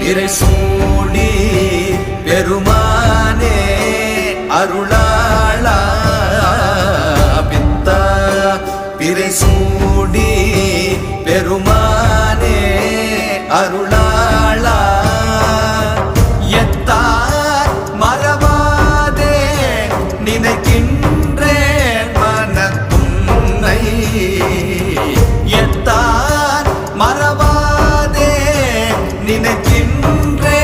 பிறைசூடி பெருமானே அருளாளா பித்தா பிறைசூடி பெருமானே அருளாளா எத்தார் மறவாதே நினைக்கின்றேன் மனத்துன்னை எத்தார் மறவாதே நினைக்கின்றேன்